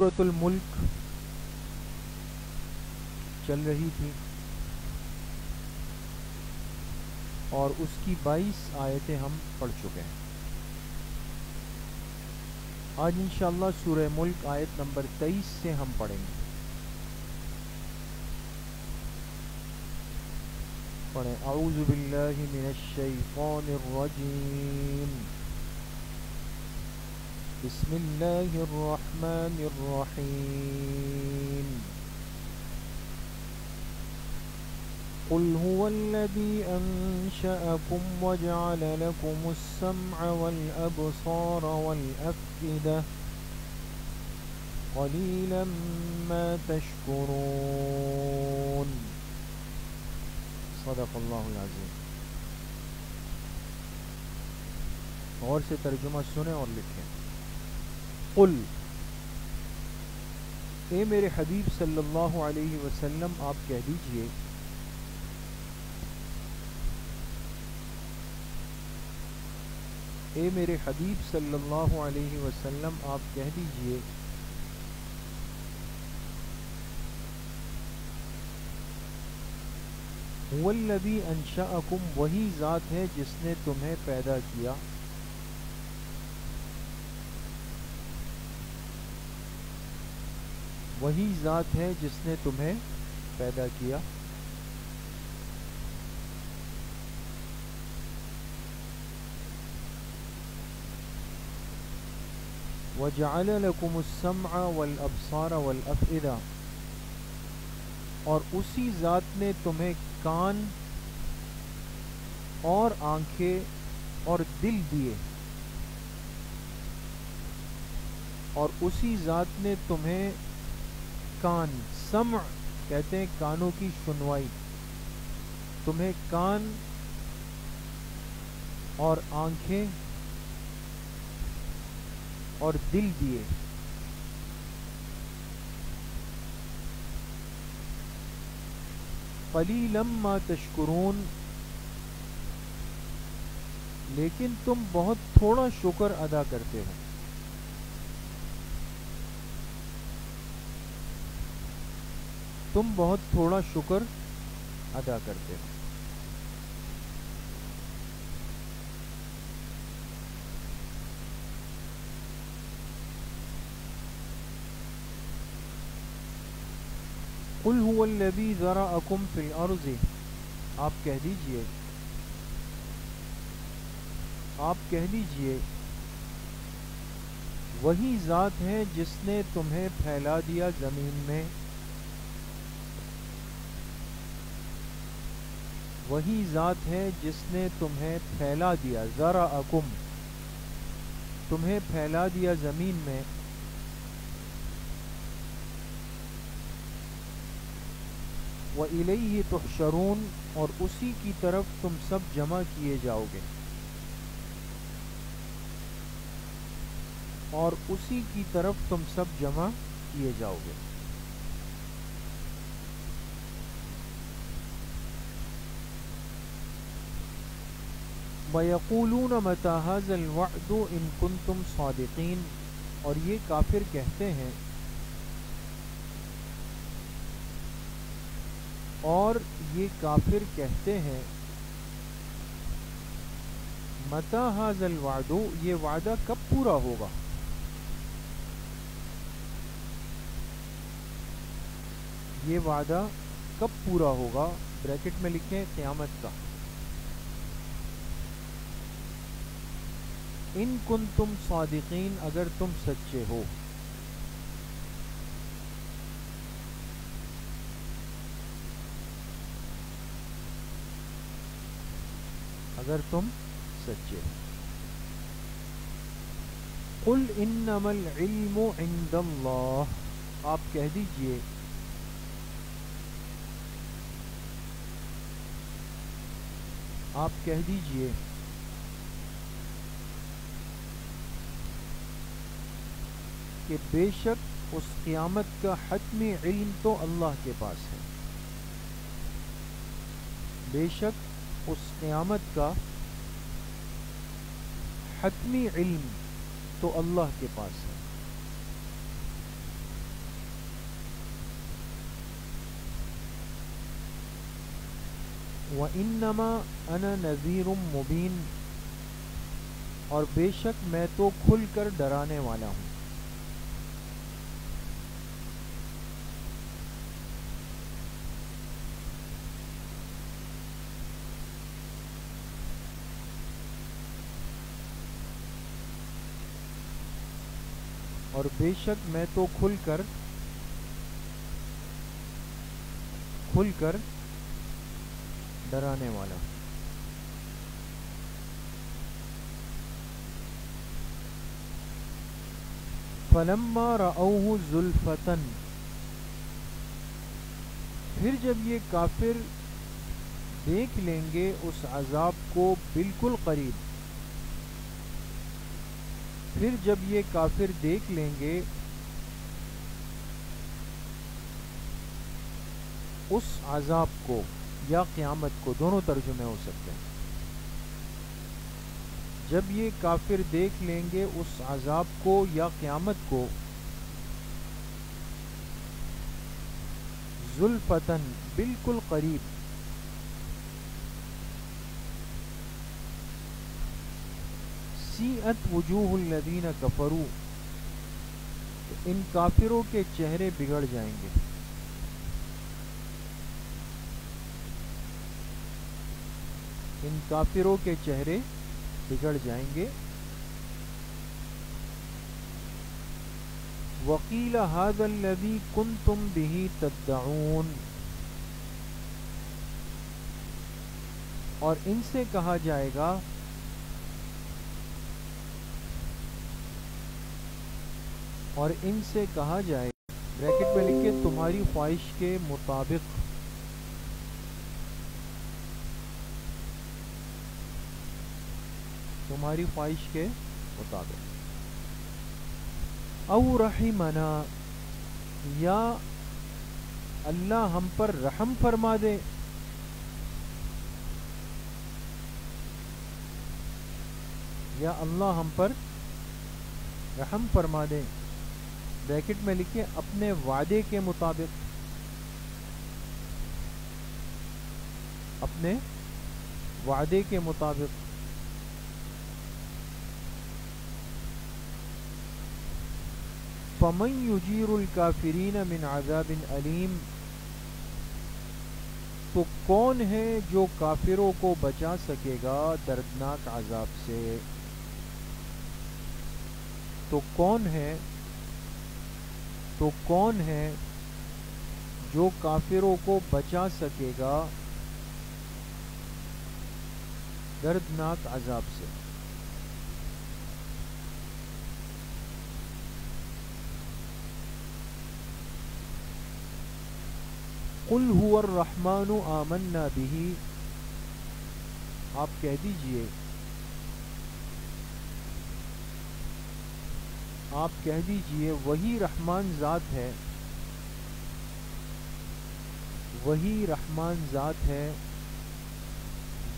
سورۃ الملک چل رہی تھی اور اس کی 22 آیتیں ہم پڑھ چکے ہیں. آج انشاءاللہ سورہ ملک آیت نمبر 23 سے ہم پڑھیں گے. پڑھیں اعوذ باللہ من الشیطان الرجیم بسم اللہ الرحمن الرحیم. قل هو الذي أنشأكم وجعل لكم السمع والأبصار والأفئدة قليلا ما تشكرون. صدق اللہ العظیم. غور سے ترجمہ سنیں اور لکھیں. قل، اے میرے حبیب صلی اللہ علیہ وسلم آپ کہہ دیجئے، اے میرے حبیب صلی اللہ علیہ وسلم آپ کہہ دیجئے، هو الذی انشأکم، وہی ذات ہے جس نے تمہیں پیدا کیا، وہی ذات ہے جس نے تمہیں پیدا کیا، وَجَعَلَ لَكُمُ السَّمْعَ وَالْأَبْصَارَ وَالْأَفْئِدَةَ، اور اسی ذات نے تمہیں کان اور آنکھیں اور دل دیے، اور اسی ذات نے تمہیں کان، سمع کہتے ہیں کانوں کی سنوائی، تمہیں کان اور آنکھیں اور دل دیے. قلیلا ما تشکرون، لیکن تم بہت تھوڑا شکر ادا کرتے ہو. تم بہت تھوڑا شکر ادا کرتے ہو. قل هو الذی ذرأکم فی الارض، آپ کہہ دیجئے وہی ذات ہے جس نے تمہیں پھیلا دیا زمین میں، وہی ذات ہے جس نے تمہیں پھیلا دیا، ذرأکم تمہیں پھیلا دیا زمین میں، وَإِلَيْهِ تُحْشَرُونَ، اور اسی کی طرف تم سب جمع کیے جاؤ گے، اور اسی کی طرف تم سب جمع کیے جاؤ گے. وَيَقُولُونَ مَتَى هَذَا الْوَعْدُ إِن كُنتُمْ صَادِقِينَ، اور یہ کافر کہتے ہیں، مَتَى هَذَا الْوَعْدُ، یہ وعدہ کب پورا ہوگا، یہ وعدہ کب پورا ہوگا، بریکٹ میں لکھیں قیامت کا. ان کنتم صادقین، اگر تم سچے ہو. اگر تم سچے ہو. قل انما العلم عند اللہ، آپ کہہ دیجئے کہ بے شک اس قیامت کا حتمی علم تو اللہ کے پاس ہے، بے شک اس قیامت کا حتمی علم تو اللہ کے پاس ہے. وَإِنَّمَا أَنَا نَذِيرٌ مُبِينٌ، اور بے شک میں تو کھل کر ڈرانے والا ہوں۔ اور بے شک میں تو کھل کر ڈرانے والا ہوں۔ فَلَمَّا رَأَوْهُ زُلْفَةً، پھر جب یہ کافر دیکھ لیں گے اس عذاب کو بالکل قریب، پھر جب یہ کافر دیکھ لیں گے اس عذاب کو یا قیامت کو، دونوں ترجمے ہو سکتے ہیں، جب یہ کافر دیکھ لیں گے اس عذاب کو یا قیامت کو، زلفتن بالکل قریب، سیئت وجوہ الذین کفروا، ان کافروں کے چہرے بگڑ جائیں گے، ان کافروں کے چہرے بگڑ جائیں گے۔ وقیل ھذا الذی کنتم بہ تدعون، اور ان سے کہا جائے گا، اور ان سے کہا جائے گا، بریکٹ میں لکھے تمہاری خواہش کے مطابق، تمہاری خواہش کے مطابق، او رحمنا، یا اللہ ہم پر رحم فرما دے، یا اللہ ہم پر رحم فرما دے، بریکٹ میں لکھے اپنے وعدے کے مطابق، اپنے وعدے کے مطابق، فَمَن يُجِيرُ الْكَافِرِينَ مِنْ عَذَابٍ أَلِيمٍ، تو کون ہے جو کافروں کو بچا سکے گا دردناک عذاب سے، تو کون ہے جو کافروں کو بچا سکے گا دردناک عذاب سے۔ قل هو الرحمن آمنا به، آپ کہہ دیجئے، وہی رحمان ذات ہے، وہی رحمان ذات ہے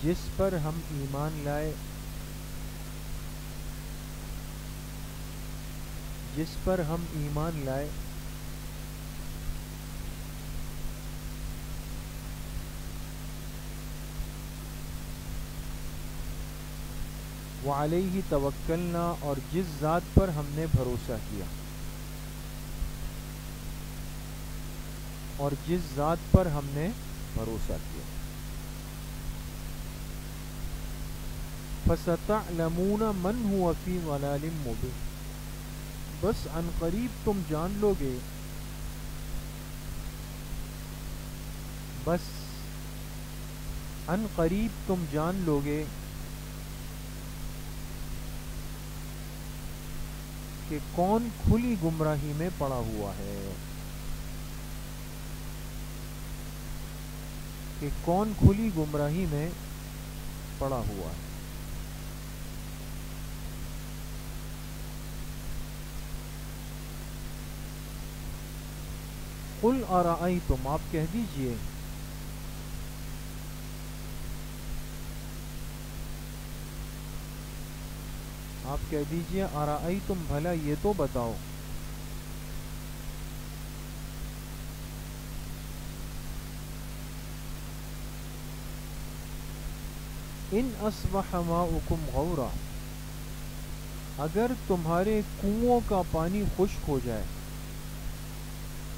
جس پر ہم ایمان لائے، جس پر ہم ایمان لائے، وعلیہ توکلنا، اور جس ذات پر ہم نے بھروسہ کیا، اور جس ذات پر ہم نے بھروسہ کیا۔ فَسَتَعْلَمُونَ مَنْ هُوَ فِي ضَلَالٍ مُبِينٍ، بس عن قریب تم جان لو گے، بس عن قریب تم جان لو گے کہ کون کھلی گمراہی میں پڑا ہوا ہے، کہ کون کھلی گمراہی میں پڑا ہوا ہے۔ قل ارأیتم، آپ کہہ دیجئے، ارأیتم، بھلا یہ تو بتاؤ، ان اصبح ماؤکم غورا، اگر تمہارے کنووں کا پانی خشک ہو جائے،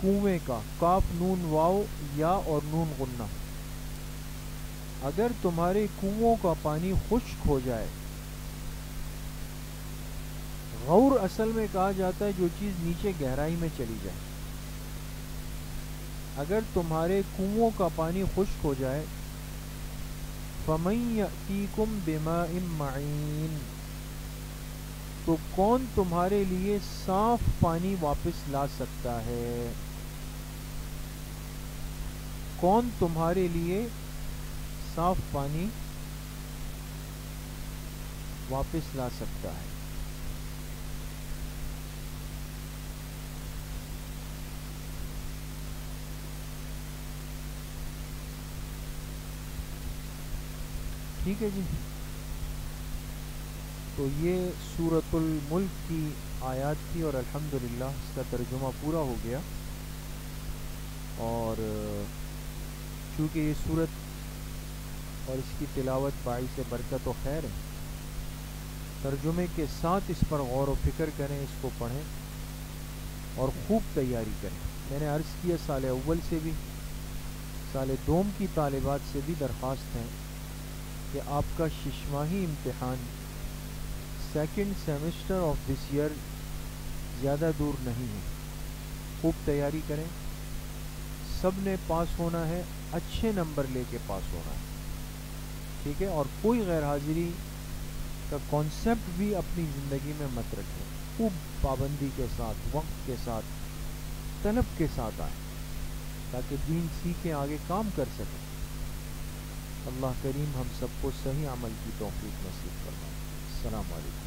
کنویں کا، کاف نون واو یا اور نون غنہ، اگر تمہارے کنووں کا پانی خشک ہو جائے. غور اصل میں کہا جاتا ہے جو چیز نیچے گہرائی میں چلی جائے. اگر تمہارے کنووں کا پانی خشک ہو جائے، فَمَن يَأْتِيكُم بِمَاءٍ مَّعِينٍ، تو کون تمہارے لیے صاف پانی واپس لا سکتا ہے؟ کون تمہارے لیے صاف پانی واپس لا سکتا ہے؟ ٹھیک ہے جی. تو یہ سورۃ الملک کی آیات تھی اور الحمدللہ اس کا ترجمہ پورا ہو گیا. اور چونکہ یہ سورت اور اس کی تلاوت باعث برکت و خیر ہے، ترجمے کے ساتھ اس پر غور و فکر کریں، اس کو پڑھیں اور خوب تیاری کریں. میں نے عرض کیا سال اول سے بھی، سال دوم کی طالبات سے بھی درخواست ہے کہ آپ کا ششماہی امتحان second semester of this year زیادہ دور نہیں ہے. خوب تیاری کریں، سب نے پاس ہونا ہے، اچھے نمبر لے کے پاس ہونا ہے. ٹھیک ہے. اور کوئی غیر حاضری کا کانسیپٹ بھی اپنی زندگی میں مت رکھیں. خوب پابندی کے ساتھ، وقت کے ساتھ، طلب کے ساتھ آئیں تاکہ دین سیکھیں، آگے کام کر سکیں. اللہ کریم ہم سب کو صحیح عمل کی توفیق نصیب فرمائے. السلام علیکم.